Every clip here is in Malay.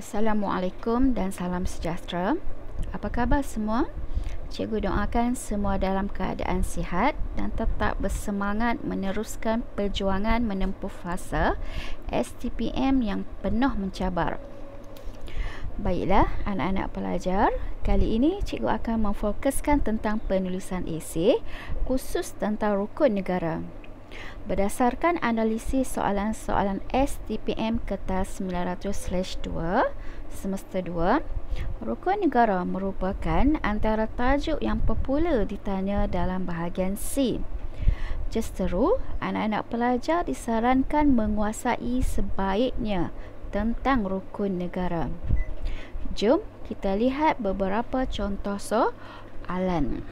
Assalamualaikum dan salam sejahtera. Apa khabar semua? Cikgu doakan semua dalam keadaan sihat dan tetap bersemangat meneruskan perjuangan menempuh fasa STPM yang penuh mencabar. Baiklah anak-anak pelajar, kali ini cikgu akan memfokuskan tentang penulisan esei khusus tentang rukun negara. Berdasarkan analisis soalan-soalan STPM kertas 900/2 semester 2, rukun negara merupakan antara tajuk yang popular ditanya dalam bahagian C. Justeru, anak-anak pelajar disarankan menguasai sebaiknya tentang rukun negara. Jom kita lihat beberapa contoh soalan.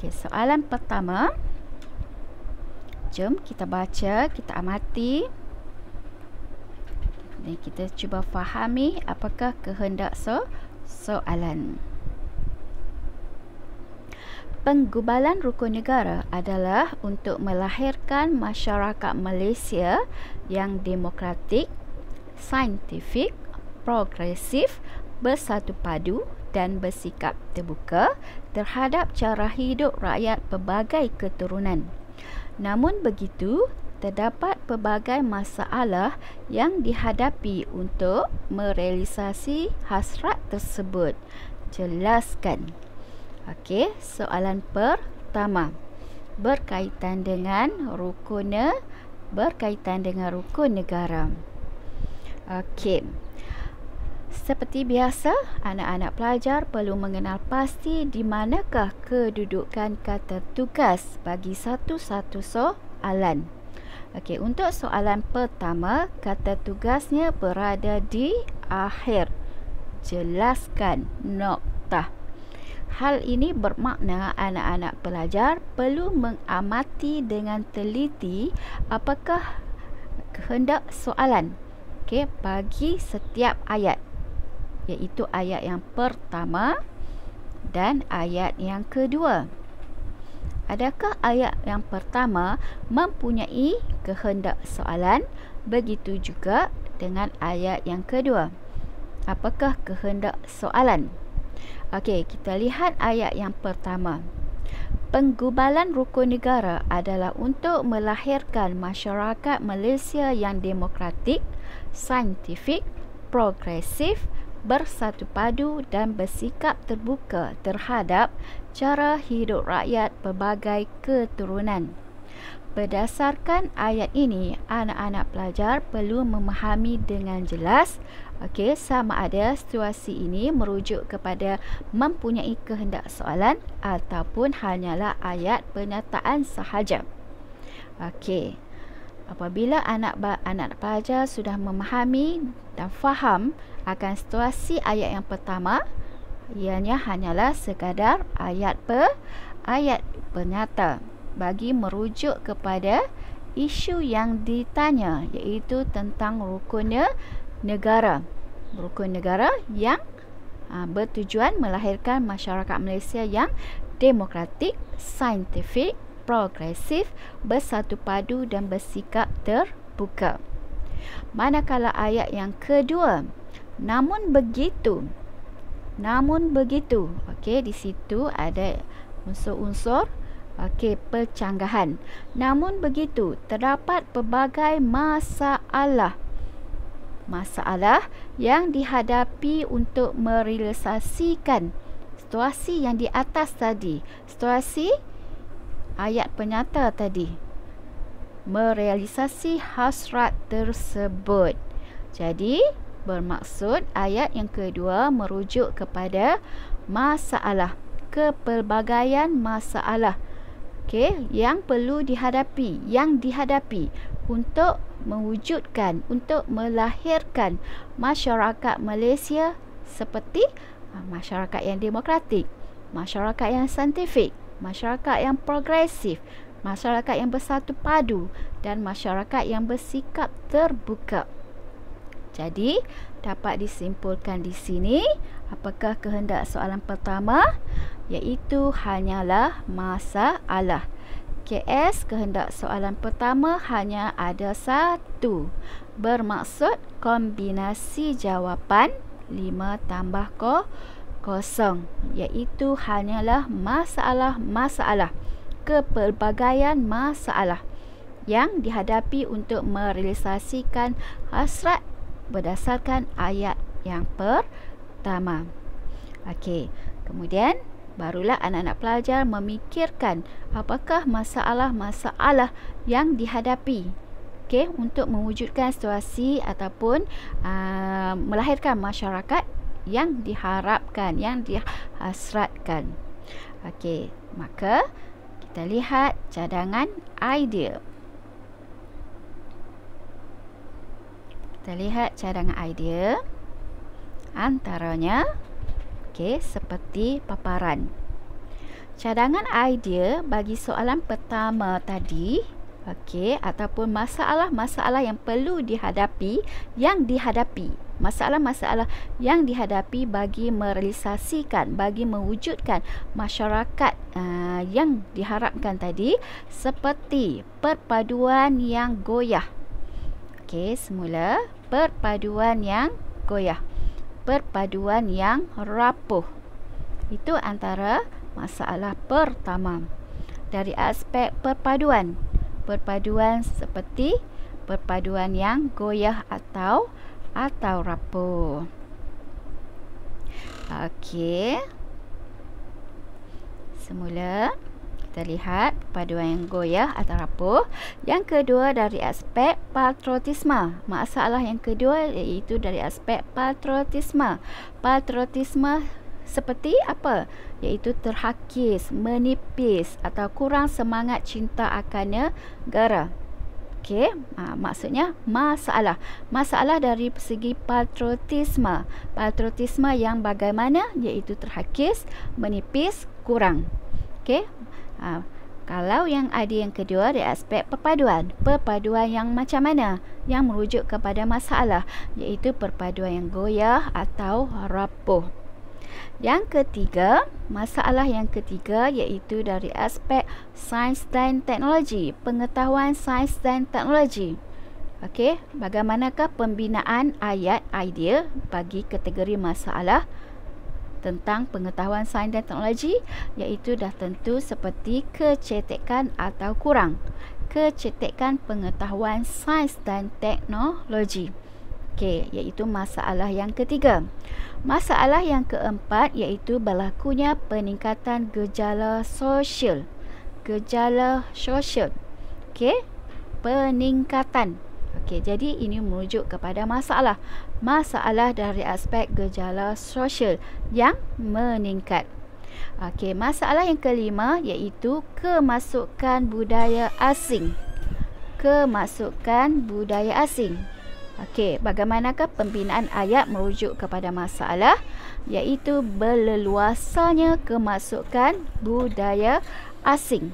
Soalan pertama. Jom kita baca, kita amati dan kita cuba fahami apakah kehendak soalan. Penggubalan rukun negara adalah untuk melahirkan masyarakat Malaysia yang demokratik, saintifik, progresif, bersatu padu dan bersikap terbuka terhadap cara hidup rakyat pelbagai keturunan. Namun begitu, terdapat pelbagai masalah yang dihadapi untuk merealisasi hasrat tersebut. Jelaskan. Okey, soalan pertama berkaitan dengan rukun negara. Okey. Seperti biasa, anak-anak pelajar perlu mengenal pasti di manakah kedudukan kata tugas bagi satu-satu soalan. Okey, untuk soalan pertama, kata tugasnya berada di akhir. Jelaskan. Noktah. Hal ini bermakna anak-anak pelajar perlu mengamati dengan teliti apakah kehendak soalan bagi setiap ayat, iaitu ayat yang pertama dan ayat yang kedua. Adakah ayat yang pertama mempunyai kehendak soalan? Begitu juga dengan ayat yang kedua. Apakah kehendak soalan? Okey, kita lihat ayat yang pertama. Penggubalan rukun negara adalah untuk melahirkan masyarakat Malaysia yang demokratik, saintifik, progresif, bersatu padu dan bersikap terbuka terhadap cara hidup rakyat pelbagai keturunan. Berdasarkan ayat ini, anak-anak pelajar perlu memahami dengan jelas sama ada situasi ini merujuk kepada mempunyai kehendak soalan ataupun hanyalah ayat pernyataan sahaja. Apabila anak pelajar sudah memahami dan faham akan situasi ayat yang pertama, ianya hanyalah sekadar ayat penyata bagi merujuk kepada isu yang ditanya, iaitu tentang rukun negara. Rukun negara yang bertujuan melahirkan masyarakat Malaysia yang demokratik, saintifik, progresif, bersatu padu dan bersikap terbuka. Manakala ayat yang kedua, namun begitu, di situ ada unsur-unsur percanggahan. Namun begitu, terdapat pelbagai masalah yang dihadapi untuk merealisasikan situasi yang di atas tadi, situasi ayat penyata tadi, merealisasi hasrat tersebut. Jadi bermaksud ayat yang kedua merujuk kepada masalah, kepelbagaian masalah yang perlu dihadapi, untuk mewujudkan, untuk melahirkan masyarakat Malaysia seperti masyarakat yang demokratik, masyarakat yang saintifik, masyarakat yang progresif, masyarakat yang bersatu padu dan masyarakat yang bersikap terbuka. Jadi, dapat disimpulkan di sini apakah kehendak soalan pertama, iaitu hanyalah masalah. KS, kehendak soalan pertama hanya ada satu, bermaksud kombinasi jawapan 5 tambah 0, iaitu hanyalah masalah-masalah, kepelbagaian masalah yang dihadapi untuk merealisasikan hasrat berdasarkan ayat yang pertama. Okey, kemudian barulah anak-anak pelajar memikirkan apakah masalah-masalah yang dihadapi, okey, untuk mewujudkan situasi ataupun melahirkan masyarakat yang diharapkan, yang dihasratkan. Okey, maka kita lihat cadangan idea. Kita lihat cadangan idea. Antaranya, okey, seperti paparan. Cadangan idea bagi soalan pertama tadi, okey, ataupun masalah-masalah yang perlu dihadapi, masalah-masalah yang dihadapi bagi merealisasikan, bagi mewujudkan masyarakat yang diharapkan tadi, seperti perpaduan yang goyah. Okey, semula perpaduan yang goyah, perpaduan yang rapuh. Itu antara masalah pertama. Dari aspek perpaduan, perpaduan seperti perpaduan yang goyah atau rapuh. Okey, semula kita lihat perpaduan yang goyah atau rapuh. Yang kedua dari aspek patriotisme. Masalah yang kedua iaitu dari aspek patriotisme. Patriotisme seperti apa? Iaitu terhakis, menipis atau kurang semangat cinta akan negara. Okey, maksudnya masalah dari segi patriotisme. Patriotisme yang bagaimana? Iaitu terhakis, menipis, kurang. Okey, kalau yang ada yang kedua dari aspek perpaduan. Perpaduan yang macam mana? Yang merujuk kepada masalah, iaitu perpaduan yang goyah atau rapuh. Yang ketiga, masalah yang ketiga iaitu dari aspek sains dan teknologi, pengetahuan sains dan teknologi. Okey, bagaimanakah pembinaan ayat idea bagi kategori masalah tentang pengetahuan sains dan teknologi, iaitu dah tentu seperti kecetekan atau kurang. Kecetekan pengetahuan sains dan teknologi. Okey, iaitu masalah yang ketiga. Masalah yang keempat iaitu berlakunya peningkatan gejala sosial. Gejala sosial. Okey, peningkatan. Okey, jadi ini merujuk kepada masalah. Masalah dari aspek gejala sosial yang meningkat. Okey, masalah yang kelima iaitu kemasukan budaya asing. Kemasukan budaya asing. Okey, bagaimanakah pembinaan ayat merujuk kepada masalah, iaitu berleluasanya kemasukan budaya asing.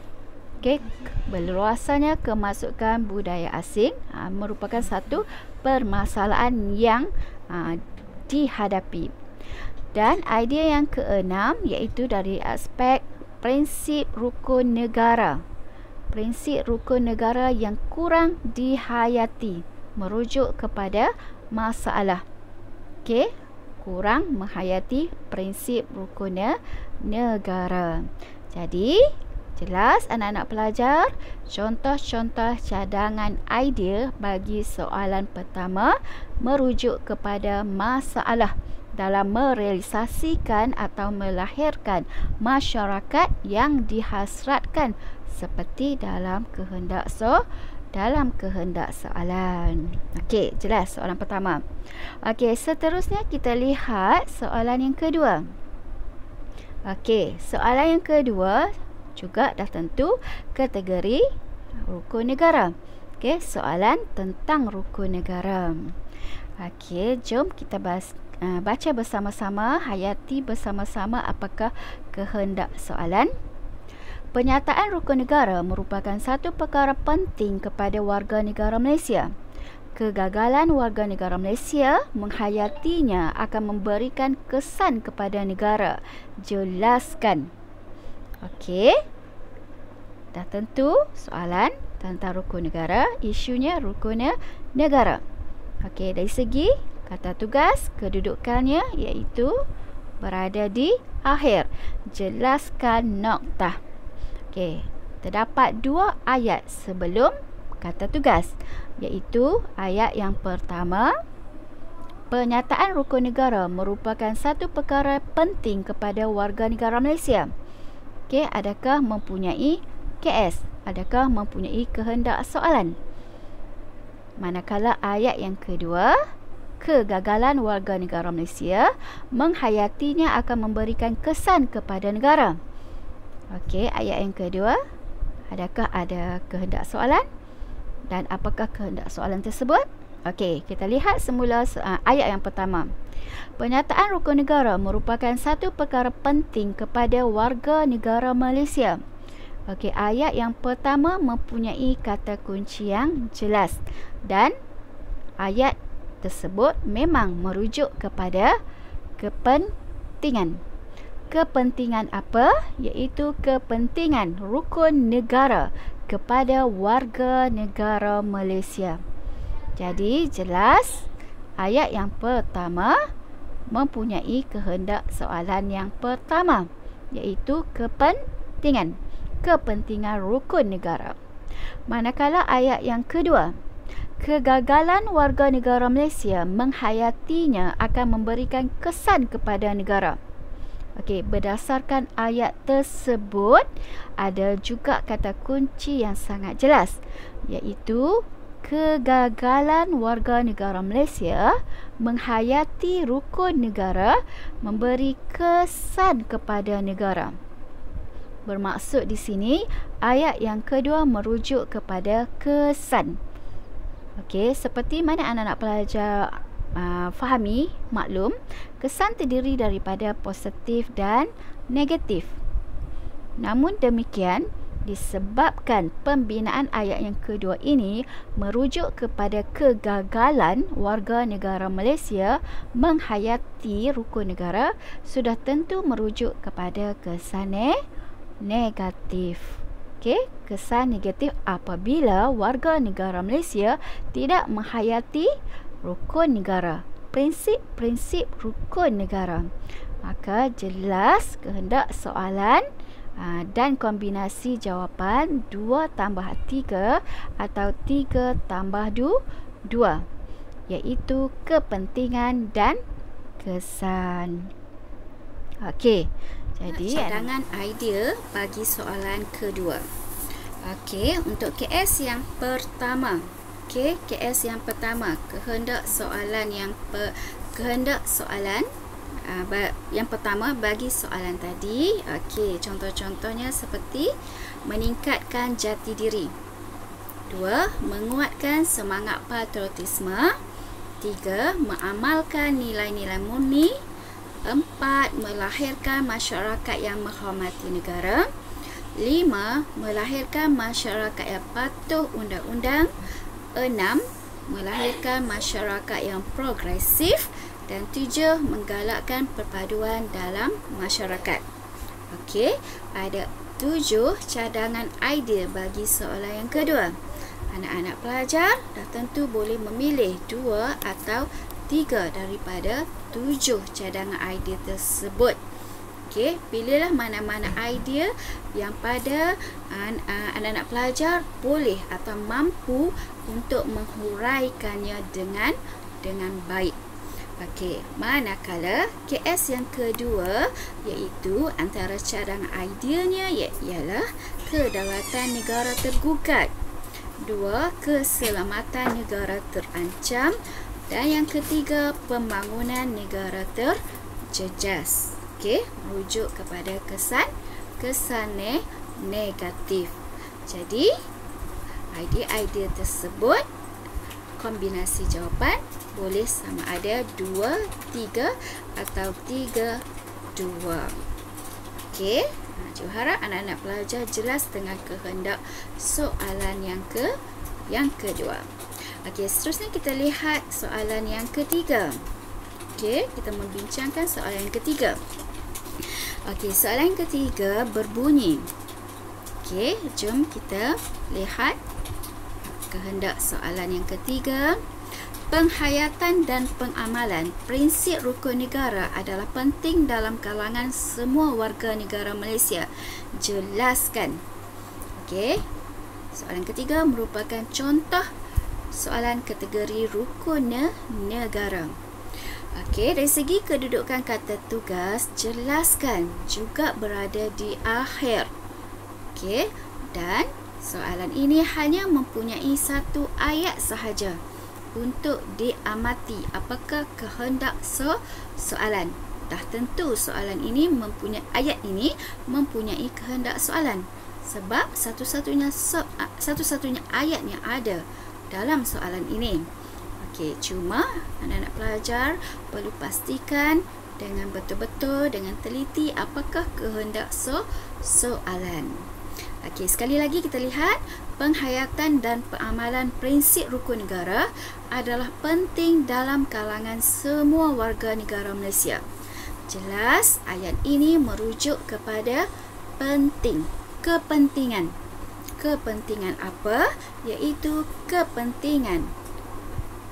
Okey, berleluasanya kemasukan budaya asing merupakan satu permasalahan yang dihadapi. Dan idea yang keenam iaitu dari aspek prinsip rukun negara. Prinsip rukun negara yang kurang dihayati, merujuk kepada masalah. Okey, kurang menghayati prinsip rukun negara. Jadi, jelas anak-anak pelajar, contoh-contoh cadangan idea bagi soalan pertama merujuk kepada masalah dalam merealisasikan atau melahirkan masyarakat yang dihasratkan seperti dalam kehendak soalan. Okey, jelas soalan pertama. Okey, seterusnya kita lihat soalan yang kedua. Okey, soalan yang kedua juga dah tentu kategori rukun negara. Okey, soalan tentang rukun negara. Okey, jom kita baca bersama-sama, hayati bersama-sama apakah kehendak soalan. Penyataan rukun negara merupakan satu perkara penting kepada warga negara Malaysia. Kegagalan warga negara Malaysia menghayatinya akan memberikan kesan kepada negara. Jelaskan. Okey. Dah tentu soalan tentang rukun negara, isunya rukun negara. Okey, dari segi kata tugas, kedudukannya iaitu berada di akhir. Jelaskan noktah. Okey, terdapat 2 ayat sebelum kata tugas, iaitu ayat yang pertama, penyataan rukun negara merupakan satu perkara penting kepada warga negara Malaysia. Okey, adakah mempunyai KS? Adakah mempunyai kehendak soalan? Manakala ayat yang kedua, kegagalan warga negara Malaysia menghayatinya akan memberikan kesan kepada negara. Okey, ayat yang kedua, adakah ada kehendak soalan? Dan apakah kehendak soalan tersebut? Okey, kita lihat semula ayat yang pertama. Penyataan rukun negara merupakan satu perkara penting kepada warga negara Malaysia. Okey, ayat yang pertama mempunyai kata kunci yang jelas dan ayat tersebut memang merujuk kepada kepentingan. Kepentingan apa? Iaitu kepentingan rukun negara kepada warga negara Malaysia. Jadi jelas ayat yang pertama mempunyai kehendak soalan yang pertama, iaitu kepentingan rukun negara. Manakala ayat yang kedua, kegagalan warga negara Malaysia menghayatinya akan memberikan kesan kepada negara. Okey, berdasarkan ayat tersebut ada juga kata kunci yang sangat jelas, iaitu kegagalan warga negara Malaysia menghayati rukun negara memberi kesan kepada negara. Bermaksud di sini ayat yang kedua merujuk kepada kesan. Okey, seperti mana anak-anak pelajar fahami, maklum, kesan terdiri daripada positif dan negatif. Namun demikian, disebabkan pembinaan ayat yang kedua ini merujuk kepada kegagalan warga negara Malaysia menghayati rukun negara, sudah tentu merujuk kepada kesan negatif. Okey, kesan negatif apabila warga negara Malaysia tidak menghayati rukun negara, prinsip-prinsip rukun negara. Maka jelas kehendak soalan dan kombinasi jawapan 2 tambah 3 atau 3 tambah 2, iaitu kepentingan dan kesan. Okey, jadi cadangan idea bagi soalan kedua. Okey, untuk KS yang pertama. Okey, KS yang pertama, kehendak soalan yang pertama bagi soalan tadi. Okey, contoh-contohnya seperti meningkatkan jati diri. 2. Menguatkan semangat patriotisme. 3. Mengamalkan nilai-nilai murni. 4. Melahirkan masyarakat yang menghormati negara. 5. Melahirkan masyarakat yang patuh undang-undang. 6. Melahirkan masyarakat yang progresif. Dan 7. Menggalakkan perpaduan dalam masyarakat. Okey, ada 7 cadangan idea bagi soalan yang kedua. Anak-anak pelajar dah tentu boleh memilih 2 atau 3 daripada 7 cadangan idea tersebut. Okey, pilihlah mana-mana idea yang pada anak-anak pelajar boleh atau mampu untuk menghuraikannya dengan baik. Okey, manakala KS yang kedua, iaitu antara cadangan ideanya ialah kedaulatan negara tergugat. 2. Keselamatan negara terancam. Dan yang ketiga, pembangunan negara terjejas. Okey, merujuk kepada kesan negatif. Jadi, idea-idea tersebut, kombinasi jawapan boleh sama ada 2, 3 atau 3, 2. Okey, cikgu harap anak-anak pelajar jelas dengan kehendak soalan yang kedua. Okey, seterusnya kita lihat soalan yang ketiga. Okey, kita membincangkan soalan yang ketiga. Okey, soalan yang ketiga berbunyi. Okey, jom kita lihat kehendak soalan yang ketiga. Penghayatan dan pengamalan prinsip rukun negara adalah penting dalam kalangan semua warga negara Malaysia. Jelaskan. Okey. Soalan ketiga merupakan contoh soalan kategori rukun negara. Okey, dari segi kedudukan kata tugas, jelaskan juga berada di akhir. Okey, dan soalan ini hanya mempunyai satu ayat sahaja untuk diamati apakah kehendak soalan. Dah tentu soalan ini ayat ini mempunyai kehendak soalan sebab satu-satunya ayat yang ada dalam soalan ini. Okey, cuma anak-anak pelajar perlu pastikan dengan betul-betul, dengan teliti apakah kehendak soalan. Okey, sekali lagi kita lihat, penghayatan dan pengamalan prinsip rukun negara adalah penting dalam kalangan semua warga negara Malaysia. Jelas, ayat ini merujuk kepada kepentingan. Kepentingan apa? Iaitu kepentingan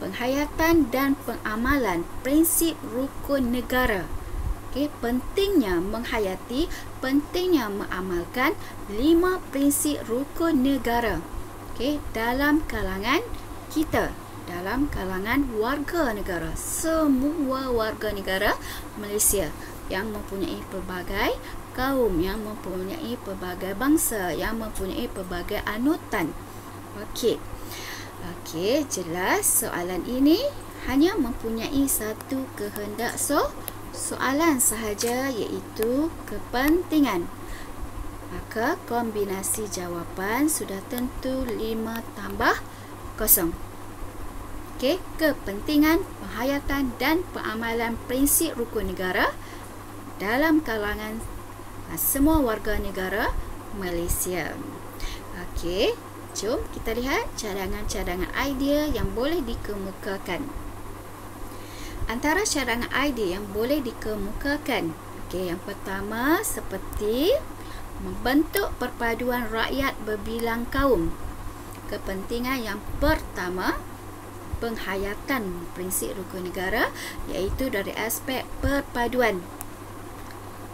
penghayatan dan pengamalan prinsip rukun negara. Okay, pentingnya menghayati, pentingnya mengamalkan 5 prinsip rukun negara. Okay, dalam kalangan kita, dalam kalangan warga negara, semua warga negara Malaysia yang mempunyai pelbagai kaum, yang mempunyai pelbagai bangsa, yang mempunyai pelbagai anutan. Okey. Okey, jelas soalan ini hanya mempunyai satu kehendak soalan sahaja, iaitu kepentingan. Maka kombinasi jawapan sudah tentu 5 tambah 0. Okey, kepentingan, penghayatan dan pengamalan prinsip rukun negara dalam kalangan semua warga negara Malaysia. Okey, jom kita lihat cadangan-cadangan idea yang boleh dikemukakan. Antara cadangan idea yang boleh dikemukakan, okey, yang pertama seperti membentuk perpaduan rakyat berbilang kaum. Kepentingan yang pertama, penghayatan prinsip rukun negara, iaitu dari aspek perpaduan.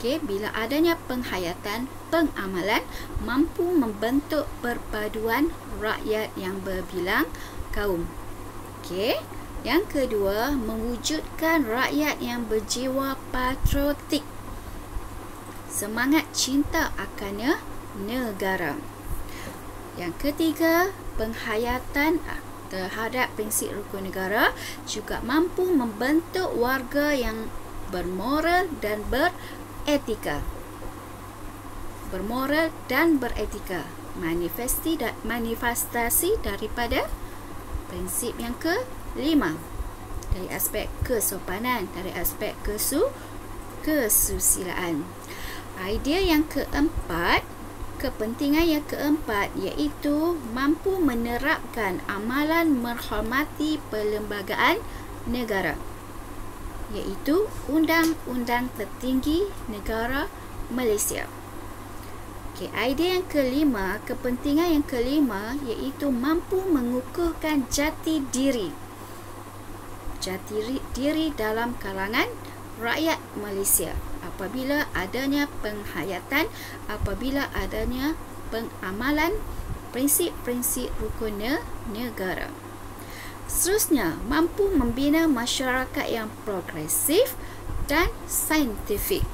Okey, bila adanya penghayatan, pengamalan mampu membentuk perpaduan rakyat yang berbilang kaum. Okey, yang kedua, mewujudkan rakyat yang berjiwa patriotik, semangat cinta akan negara. Yang ketiga, penghayatan terhadap prinsip rukun negara juga mampu membentuk warga yang bermoral dan beretika. Bermoral dan beretika, manifestasi daripada prinsip yang kelima, dari aspek kesopanan, dari aspek kesusilaan. Idea yang keempat, kepentingan yang keempat, iaitu mampu menerapkan amalan menghormati perlembagaan negara, iaitu Undang-Undang Tertinggi Negara Malaysia. Okay, idea yang kelima, kepentingan yang kelima, iaitu mampu mengukuhkan jati diri dalam kalangan rakyat Malaysia apabila adanya penghayatan, apabila adanya pengamalan prinsip-prinsip rukun negara. Seterusnya, mampu membina masyarakat yang progresif dan saintifik.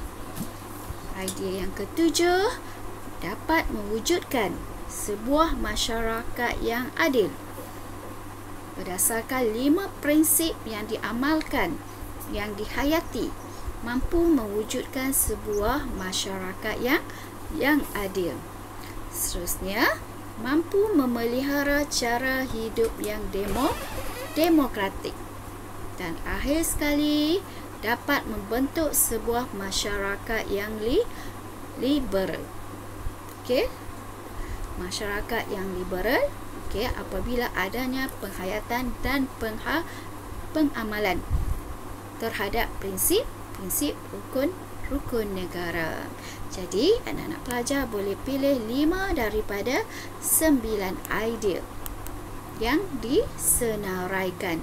Idea yang ketujuh, dapat mewujudkan sebuah masyarakat yang adil berdasarkan 5 prinsip yang diamalkan, yang dihayati, mampu mewujudkan sebuah masyarakat yang adil. Seterusnya, mampu memelihara cara hidup yang demokratik. Dan akhir sekali, dapat membentuk sebuah masyarakat yang liberal. Okey, masyarakat yang liberal, okey, apabila adanya penghayatan dan pengamalan terhadap prinsip rukun negara. Jadi, anak-anak pelajar boleh pilih 5 daripada 9 idea yang disenaraikan.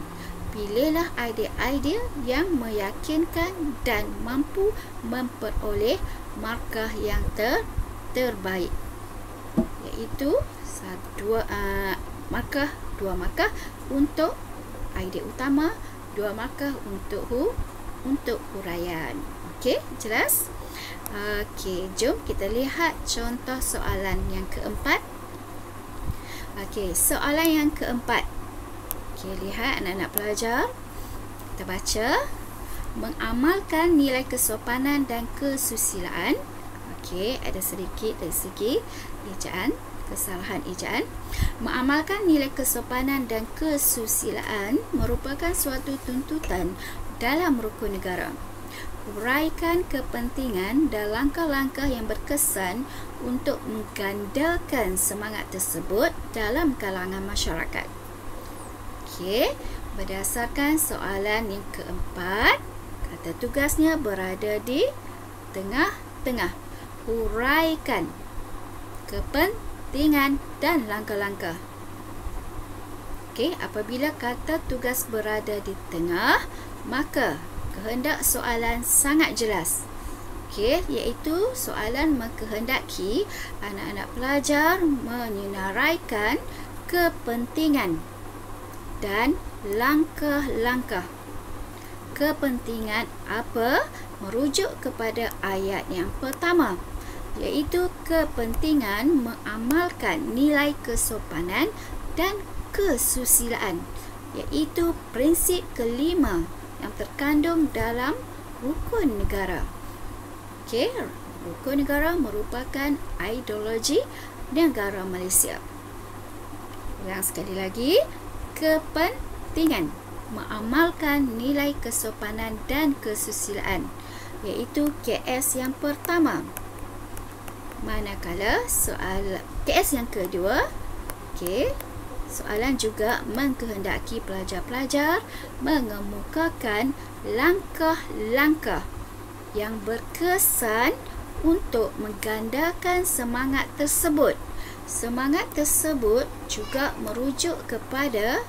pilihlah idea-idea yang meyakinkan dan mampu memperoleh markah yang terbaik, iaitu dua markah untuk idea utama, 2 markah untuk huraian. Okey, jelas? Okey, jom kita lihat contoh soalan yang keempat. Okey, soalan yang keempat. Okey, lihat anak-anak pelajar. Kita baca. Mengamalkan nilai kesopanan dan kesusilaan. Okey, ada sedikit dari segi ejaan, kesalahan ejaan. Mengamalkan nilai kesopanan dan kesusilaan merupakan suatu tuntutan dalam rukun negara. Uraikan kepentingan dan langkah-langkah yang berkesan untuk menggandakan semangat tersebut dalam kalangan masyarakat. Okey, berdasarkan soalan yang keempat, kata tugasnya berada di tengah-tengah. Uraikan kepentingan dan langkah-langkah. Okey, apabila kata tugas berada di tengah, maka kehendak soalan sangat jelas. Okey, iaitu soalan mengkehendaki anak-anak pelajar menyenaraikan kepentingan dan langkah-langkah. Kepentingan apa? Merujuk kepada ayat yang pertama, iaitu kepentingan mengamalkan nilai kesopanan dan kesusilaan, iaitu prinsip kelima yang terkandung dalam rukun negara. Okey, rukun negara merupakan ideologi negara Malaysia. Ulang sekali lagi, kepentingan mengamalkan nilai kesopanan dan kesusilaan, iaitu KS yang pertama. Manakala soal KS yang kedua, okey, soalan juga mengkehendaki pelajar-pelajar mengemukakan langkah-langkah yang berkesan untuk menggandakan semangat tersebut. Semangat tersebut juga merujuk kepada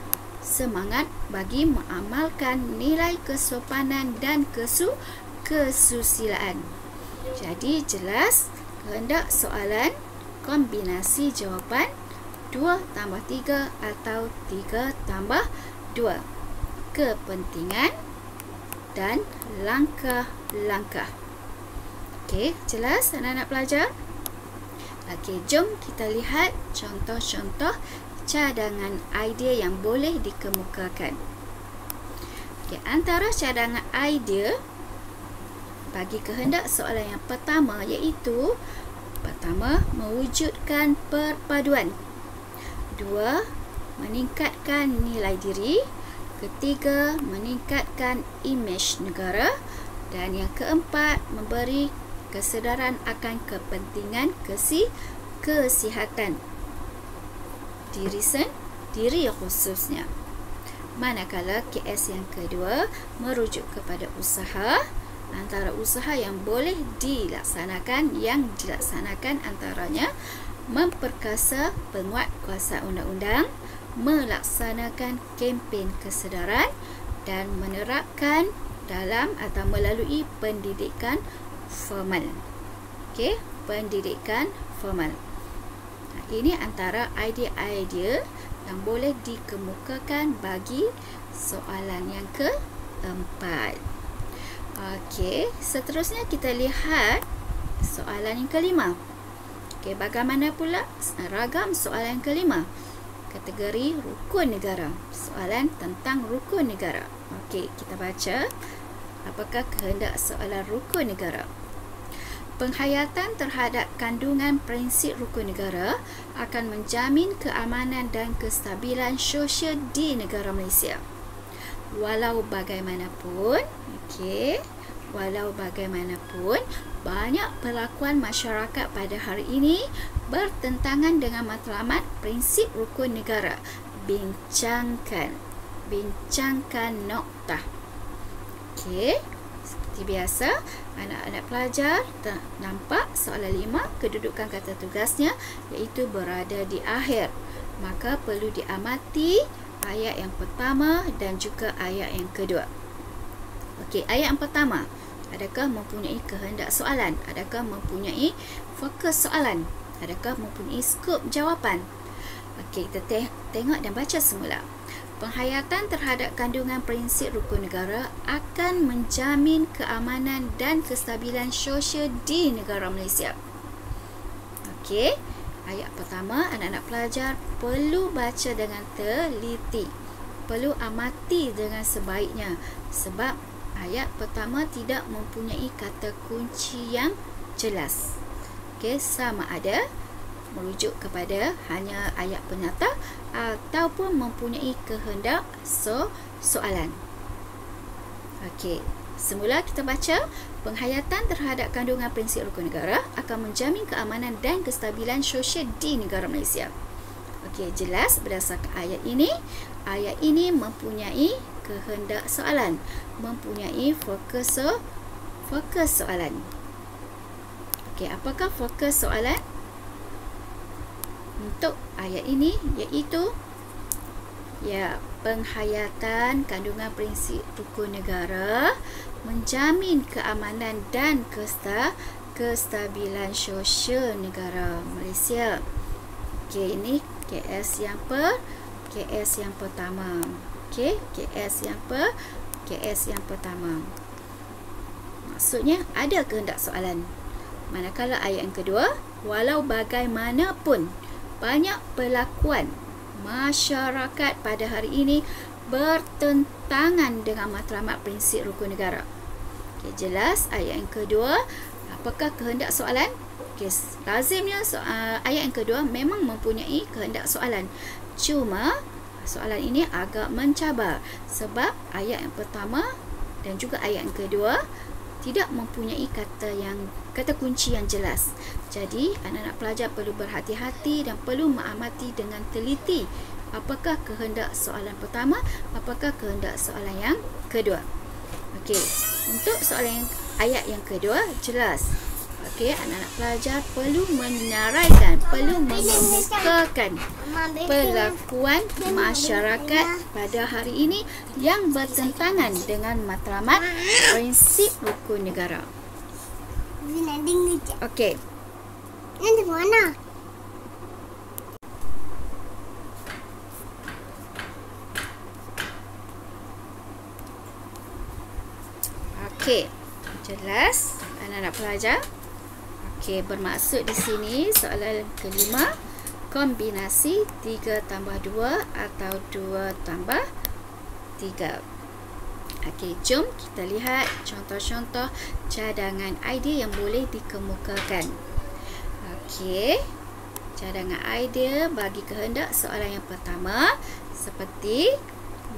semangat bagi mengamalkan nilai kesopanan dan kesusilaan. Jadi jelas kehendak soalan kombinasi jawapan 2 tambah 3 atau 3 tambah 2. Kepentingan dan langkah-langkah. Okey, jelas anak-anak pelajar? Okey, jom kita lihat contoh-contoh cadangan idea yang boleh dikemukakan. Okey, antara cadangan idea bagi kehendak soalan yang pertama, iaitu pertama, mewujudkan perpaduan. 2. Meningkatkan nilai diri. Ketiga, meningkatkan imej negara. Dan yang keempat, memberi kesedaran akan kepentingan kesihatan diri sendiri khususnya. Manakala KS yang kedua merujuk kepada usaha. Antara usaha yang boleh dilaksanakan, antaranya memperkasa penguat kuasa undang-undang, melaksanakan kempen kesedaran dan menerapkan dalam atau melalui pendidikan formal. Okey, pendidikan formal. Ini antara idea-idea yang boleh dikemukakan bagi soalan yang keempat. Okey, seterusnya kita lihat soalan yang kelima. Okey, bagaimana pula ragam soalan yang kelima? Kategori rukun negara. Soalan tentang rukun negara. Okey, kita baca. Apakah kehendak soalan rukun negara? Penghayatan terhadap kandungan prinsip rukun negara akan menjamin keamanan dan kestabilan sosial di negara Malaysia. Walau bagaimanapun, banyak perlakuan masyarakat pada hari ini bertentangan dengan matlamat prinsip rukun negara. Bincangkan nokta. Okey, seperti biasa, anak-anak pelajar nampak soalan 5, kedudukan kata tugasnya iaitu berada di akhir. Maka perlu diamati ayat yang pertama dan juga ayat yang kedua. Okey, ayat yang pertama, adakah mempunyai kehendak soalan? Adakah mempunyai fokus soalan? Adakah mempunyai skop jawapan? Okey, kita tengok dan baca semula. Penghayatan terhadap kandungan prinsip rukun negara akan menjamin keamanan dan kestabilan sosial di negara Malaysia. Okey, ayat pertama, anak-anak pelajar perlu baca dengan teliti, perlu amati dengan sebaiknya, sebab ayat pertama tidak mempunyai kata kunci yang jelas. Okey, sama ada merujuk kepada hanya ayat penyata ataupun mempunyai kehendak soalan. Okey, semula kita baca. Penghayatan terhadap kandungan prinsip rukun negara akan menjamin keamanan dan kestabilan sosial di negara Malaysia. Okey, jelas berdasarkan ayat ini mempunyai kehendak soalan, mempunyai fokus soalan. Okey, apakah fokus soalan untuk ayat ini? Iaitu penghayatan kandungan prinsip rukun negara menjamin keamanan dan kestabilan sosial negara Malaysia. Okey, ini KS yang pertama. Okey, KS yang pertama. Maksudnya ada kehendak soalan. Manakala ayat yang kedua, walau bagaimanapun banyak perlakuan masyarakat pada hari ini bertentangan dengan matlamat prinsip rukun negara. Okay, jelas ayat yang kedua. Apakah kehendak soalan? Okay, lazimnya ayat yang kedua memang mempunyai kehendak soalan. Cuma soalan ini agak mencabar sebab ayat yang pertama dan juga ayat yang kedua tidak mempunyai kata kunci yang jelas. Jadi, anak-anak pelajar perlu berhati-hati dan perlu mengamati dengan teliti apakah kehendak soalan pertama, apakah kehendak soalan yang kedua. Okey, untuk soalan ayat yang kedua jelas. Okey, anak-anak pelajar perlu menaraikan, perlu mengemukakan perlakuan masyarakat pada hari ini yang bertentangan dengan matlamat prinsip rukun negara. Okey. Nanti mana? Okey, jelas anak-anak pelajar. Okey, bermaksud di sini soalan kelima, kombinasi 3 tambah 2 atau 2 tambah 3. Okey, jom kita lihat contoh-contoh cadangan idea yang boleh dikemukakan. Okey, cadangan idea bagi kehendak soalan yang pertama seperti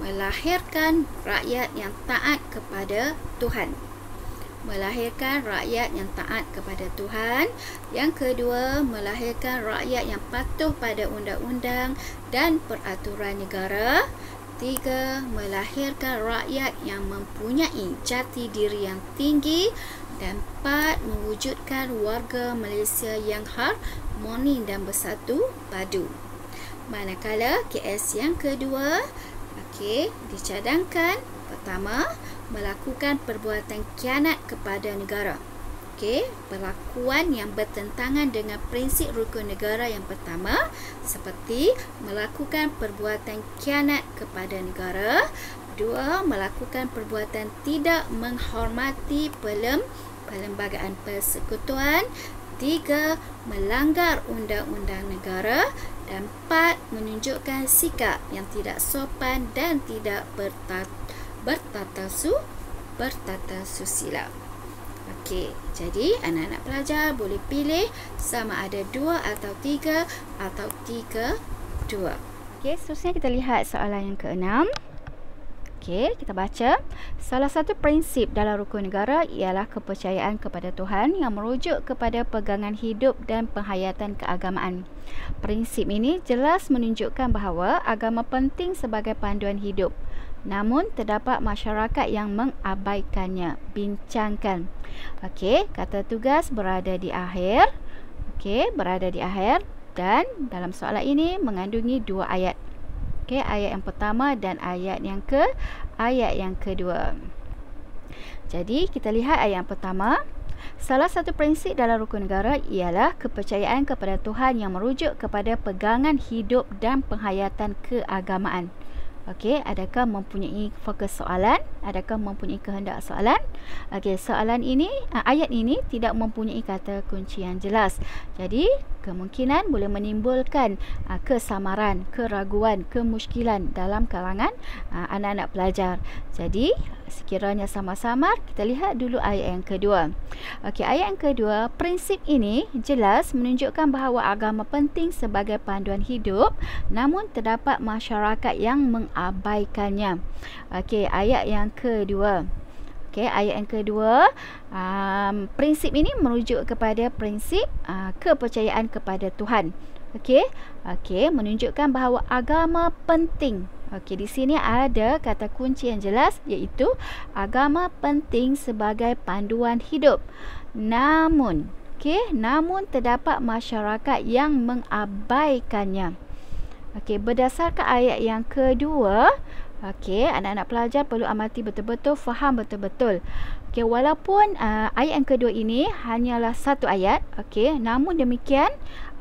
melahirkan rakyat yang taat kepada Tuhan. Melahirkan rakyat yang taat kepada Tuhan. Yang kedua, melahirkan rakyat yang patuh pada undang-undang dan peraturan negara. 3. Melahirkan rakyat yang mempunyai jati diri yang tinggi. Dan 4. Mewujudkan warga Malaysia yang harmoni dan bersatu padu. Manakala KS yang kedua, okey, dicadangkan pertama, melakukan perbuatan khianat kepada negara. Okey, perlakuan yang bertentangan dengan prinsip rukun negara yang pertama seperti melakukan perbuatan khianat kepada negara. 2. Melakukan perbuatan tidak menghormati perlembagaan persekutuan. 3. Melanggar undang-undang negara. Dan 4. Menunjukkan sikap yang tidak sopan dan tidak bertata susila. Okey, jadi anak-anak pelajar boleh pilih sama ada 2 atau 3 atau 3, 2. Okey, seterusnya kita lihat soalan yang ke-6. Okey, kita baca. Salah satu prinsip dalam rukun negara ialah kepercayaan kepada Tuhan yang merujuk kepada pegangan hidup dan penghayatan keagamaan. Prinsip ini jelas menunjukkan bahawa agama penting sebagai panduan hidup. Namun, terdapat masyarakat yang mengabaikannya. Bincangkan. Okey, kata tugas berada di akhir. Okey, berada di akhir dan dalam soalan ini mengandungi 2 ayat. Okey, ayat yang pertama dan ayat yang kedua. Jadi kita lihat ayat yang pertama. Salah satu prinsip dalam rukun negara ialah kepercayaan kepada Tuhan yang merujuk kepada pegangan hidup dan penghayatan keagamaan. Okey, adakah mempunyai fokus soalan? Adakah mempunyai kehendak soalan? Okey, soalan ini, ayat ini tidak mempunyai kata kunci yang jelas. Jadi, kemungkinan boleh menimbulkan kesamaran, keraguan, kemusykilan dalam kalangan anak-anak pelajar. Jadi, sekiranya sama-sama, kita lihat dulu ayat yang kedua. Okey, ayat yang kedua, prinsip ini jelas menunjukkan bahawa agama penting sebagai panduan hidup, namun terdapat masyarakat yang mengabaikannya. Okey, ayat yang kedua. Okey, ayat yang kedua, prinsip ini merujuk kepada prinsip kepercayaan kepada Tuhan. Okey, menunjukkan bahawa agama penting. Okey, di sini ada kata kunci yang jelas, iaitu agama penting sebagai panduan hidup. Namun terdapat masyarakat yang mengabaikannya. Okey, berdasarkan ayat yang kedua, anak-anak pelajar perlu amati betul-betul, faham betul-betul. Okey, walaupun ayat yang kedua ini hanyalah satu ayat, namun demikian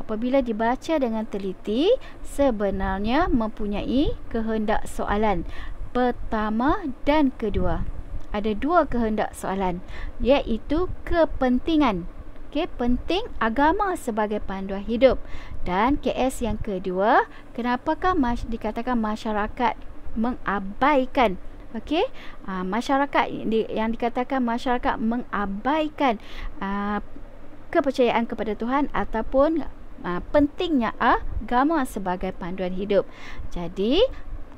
apabila dibaca dengan teliti, sebenarnya mempunyai kehendak soalan pertama dan kedua. Ada dua kehendak soalan, iaitu kepentingan. Penting agama sebagai panduan hidup. Dan KS yang kedua, kenapakah dikatakan masyarakat mengabaikan? Masyarakat yang dikatakan masyarakat mengabaikan kepercayaan kepada Tuhan ataupun pentingnya agama sebagai panduan hidup. Jadi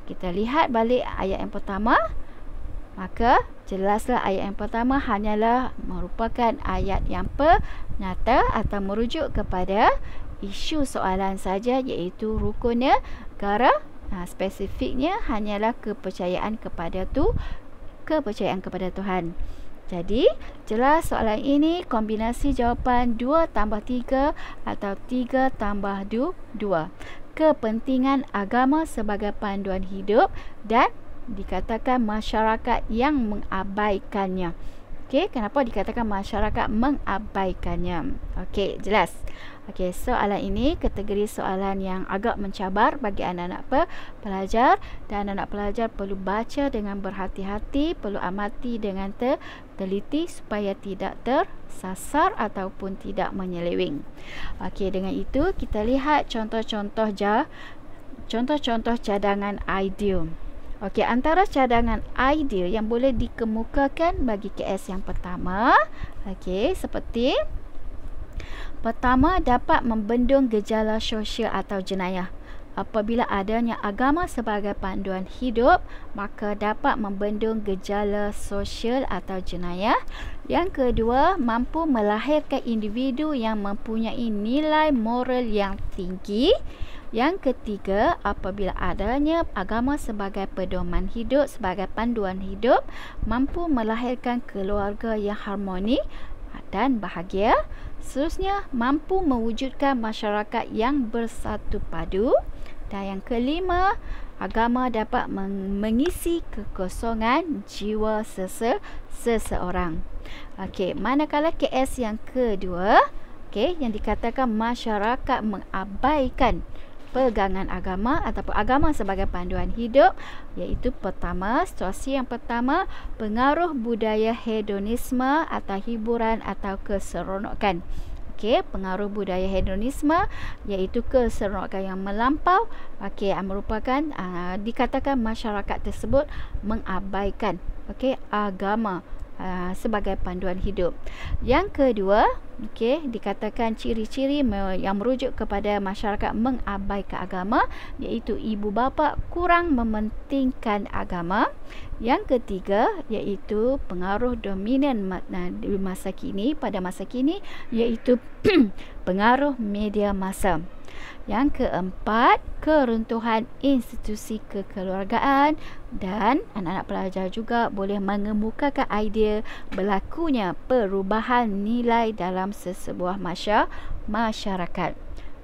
kita lihat balik ayat yang pertama, maka jelaslah ayat yang pertama hanyalah merupakan ayat yang penyata atau merujuk kepada isu soalan saja, iaitu rukun negara. Spesifiknya hanyalah kepercayaan kepada Tuhan. Jadi jelas soalan ini kombinasi jawapan 2 tambah 3 atau 3 tambah 2. Kepentingan agama sebagai panduan hidup dan dikatakan masyarakat yang mengabaikannya. Kenapa dikatakan masyarakat mengabaikannya? Jelas. Soalan ini kategori soalan yang agak mencabar bagi anak-anak pelajar, dan anak pelajar perlu baca dengan berhati-hati, perlu amati dengan teliti supaya tidak tersasar ataupun tidak menyeleweng. Dengan itu kita lihat contoh-contoh cadangan ideal. Antara cadangan ideal yang boleh dikemukakan bagi KS yang pertama, seperti pertama, dapat membendung gejala sosial atau jenayah. Apabila adanya agama sebagai panduan hidup, maka dapat membendung gejala sosial atau jenayah. Yang kedua, mampu melahirkan individu yang mempunyai nilai moral yang tinggi. Yang ketiga, apabila adanya agama sebagai pedoman hidup, sebagai panduan hidup, mampu melahirkan keluarga yang harmoni dan bahagia. Seterusnya, mampu mewujudkan masyarakat yang bersatu padu. Dan yang kelima, agama dapat mengisi kekosongan jiwa seseorang. Manakala KS yang kedua, yang dikatakan masyarakat mengabaikan pegangan agama ataupun agama sebagai panduan hidup, iaitu pertama, situasi yang pertama, pengaruh budaya hedonisme atau hiburan atau keseronokan. Pengaruh budaya hedonisme iaitu keseronokan yang melampau, merupakan dikatakan masyarakat tersebut mengabaikan agama sebagai panduan hidup. Yang kedua, dikatakan ciri-ciri yang merujuk kepada masyarakat mengabaikan agama, iaitu ibu bapa kurang mementingkan agama. Yang ketiga, iaitu pengaruh dominan di masa kini, pada masa kini, iaitu pengaruh media massa. Yang keempat, keruntuhan institusi kekeluargaan, dan anak-anak pelajar juga boleh mengemukakan idea berlakunya perubahan nilai dalam sesebuah masyarakat.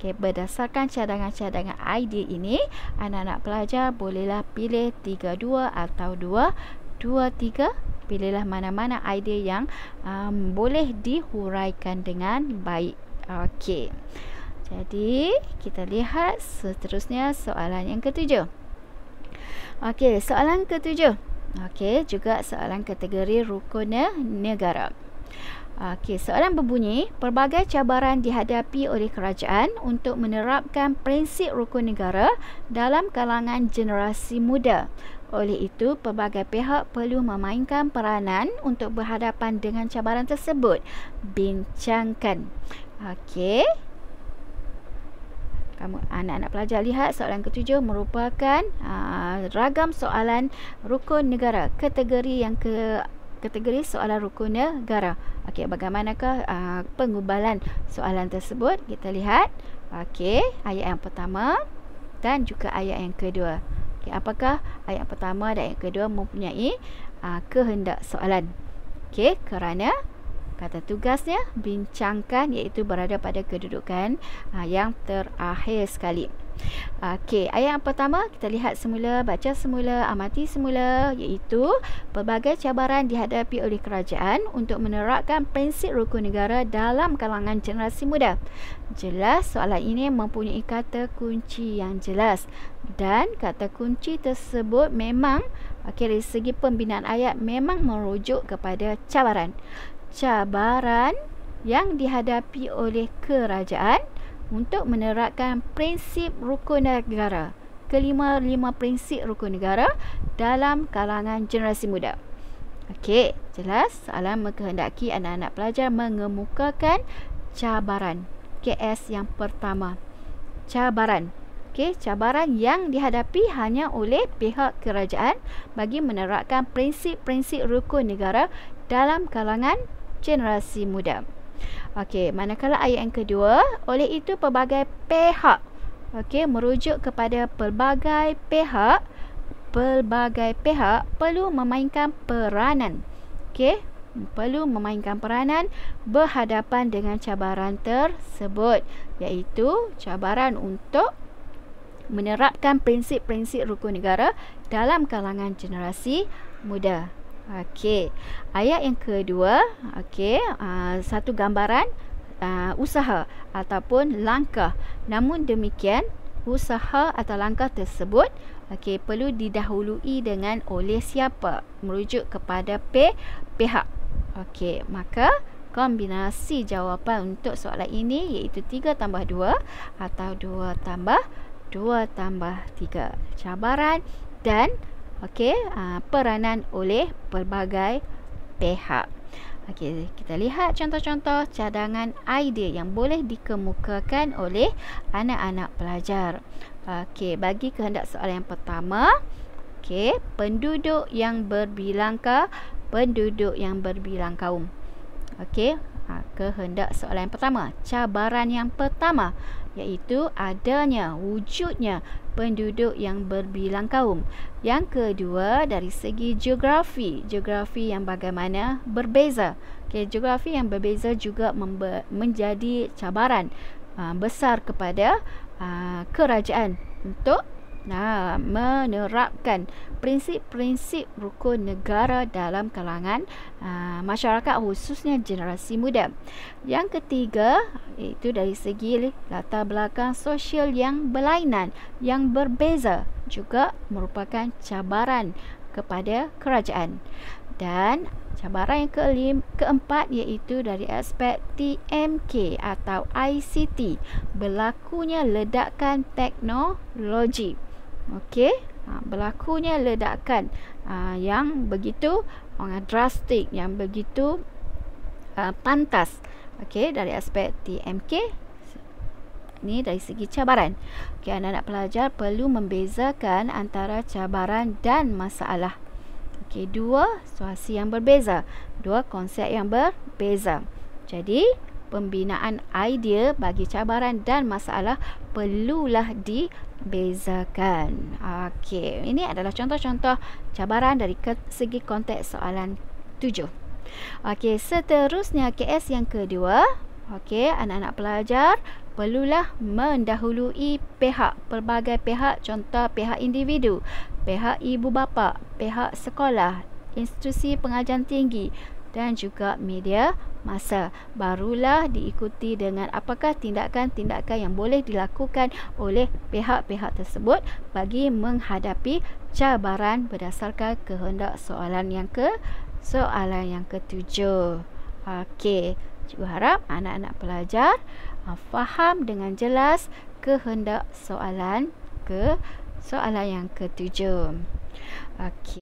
Okey, berdasarkan cadangan-cadangan idea ini, anak-anak pelajar bolehlah pilih 3-2 atau 2-2-3. Pilihlah mana-mana idea yang boleh dihuraikan dengan baik. Okey. Jadi, kita lihat seterusnya soalan yang ketujuh. Okey, soalan ketujuh. Okey, juga soalan kategori rukun negara. Okey, soalan berbunyi, pelbagai cabaran dihadapi oleh kerajaan untuk menerapkan prinsip rukun negara dalam kalangan generasi muda. Oleh itu, pelbagai pihak perlu memainkan peranan untuk berhadapan dengan cabaran tersebut. Bincangkan. Okey. Kamu anak-anak pelajar lihat soalan ketujuh merupakan ragam soalan rukun negara. Kategori soalan rukun negara. Okey, bagaimanakah pengubalan soalan tersebut? Kita lihat. Okey, ayat yang pertama dan juga ayat yang kedua. Okay, apakah ayat pertama dan ayat kedua mempunyai kehendak soalan? Okey, kerana kata tugasnya bincangkan, iaitu berada pada kedudukan yang terakhir sekali. Okey, ayat yang pertama kita lihat semula, baca semula, amati semula, iaitu pelbagai cabaran dihadapi oleh kerajaan untuk menerapkan prinsip rukun negara dalam kalangan generasi muda. Jelas soalan ini mempunyai kata kunci yang jelas dan kata kunci tersebut memang dari segi pembinaan ayat memang merujuk kepada cabaran. Cabaran yang dihadapi oleh kerajaan untuk menerapkan prinsip rukun negara. Kelima prinsip rukun negara dalam kalangan generasi muda. Okey, jelas soalan mengkehendaki anak-anak pelajar mengemukakan cabaran. KS yang pertama. Cabaran. Okey, cabaran yang dihadapi hanya oleh pihak kerajaan bagi menerapkan prinsip-prinsip rukun negara dalam kalangan generasi muda. Okey, manakala ayat yang kedua, oleh itu pelbagai pihak, okey, merujuk kepada pelbagai pihak perlu memainkan peranan. Okey, perlu memainkan peranan berhadapan dengan cabaran tersebut, iaitu cabaran untuk menerapkan prinsip-prinsip rukun negara dalam kalangan generasi muda. Okey, ayat yang kedua, okey, satu gambaran usaha ataupun langkah. Namun demikian, usaha atau langkah tersebut okey perlu didahului dengan oleh siapa? Merujuk kepada pihak. Okey, maka kombinasi jawapan untuk soalan ini iaitu 3 tambah 2 atau 2 tambah 3. Cabaran dan okey, peranan oleh pelbagai pihak. Okey, kita lihat contoh-contoh cadangan idea yang boleh dikemukakan oleh anak-anak pelajar. Okey, bagi kehendak soalan yang pertama, okey, penduduk yang berbilang kaum. Okey, kehendak soalan yang pertama, cabaran yang pertama iaitu wujudnya penduduk yang berbilang kaum. Yang kedua, dari segi geografi yang bagaimana berbeza. Okay, geografi yang berbeza juga menjadi cabaran besar kepada kerajaan untuk menerapkan prinsip-prinsip rukun negara dalam kalangan masyarakat, khususnya generasi muda. Yang ketiga, iaitu dari segi latar belakang sosial yang berlainan, yang berbeza, juga merupakan cabaran kepada kerajaan. Dan cabaran yang keempat iaitu dari aspek TMK atau ICT, berlakunya ledakan teknologi. Okey, berlakunya ledakan yang begitu drastik, yang begitu pantas. Okey, dari aspek TMK ini dari segi cabaran. Okey, anak-anak pelajar perlu membezakan antara cabaran dan masalah. Okey, dua situasi yang berbeza, dua konsep yang berbeza. Jadi, pembinaan idea bagi cabaran dan masalah perlulah dibezakan. Okey, ini adalah contoh-contoh cabaran dari segi konteks soalan 7. Okey, seterusnya KS yang kedua. Okey, anak-anak pelajar perlulah mendahului pelbagai pihak, contoh pihak individu, pihak ibu bapa, pihak sekolah, institusi pengajian tinggi dan juga media masa. Barulah diikuti dengan apakah tindakan-tindakan yang boleh dilakukan oleh pihak-pihak tersebut bagi menghadapi cabaran berdasarkan kehendak soalan yang ketujuh. Okey, cikgu harap anak-anak pelajar faham dengan jelas kehendak soalan yang ketujuh. Okey.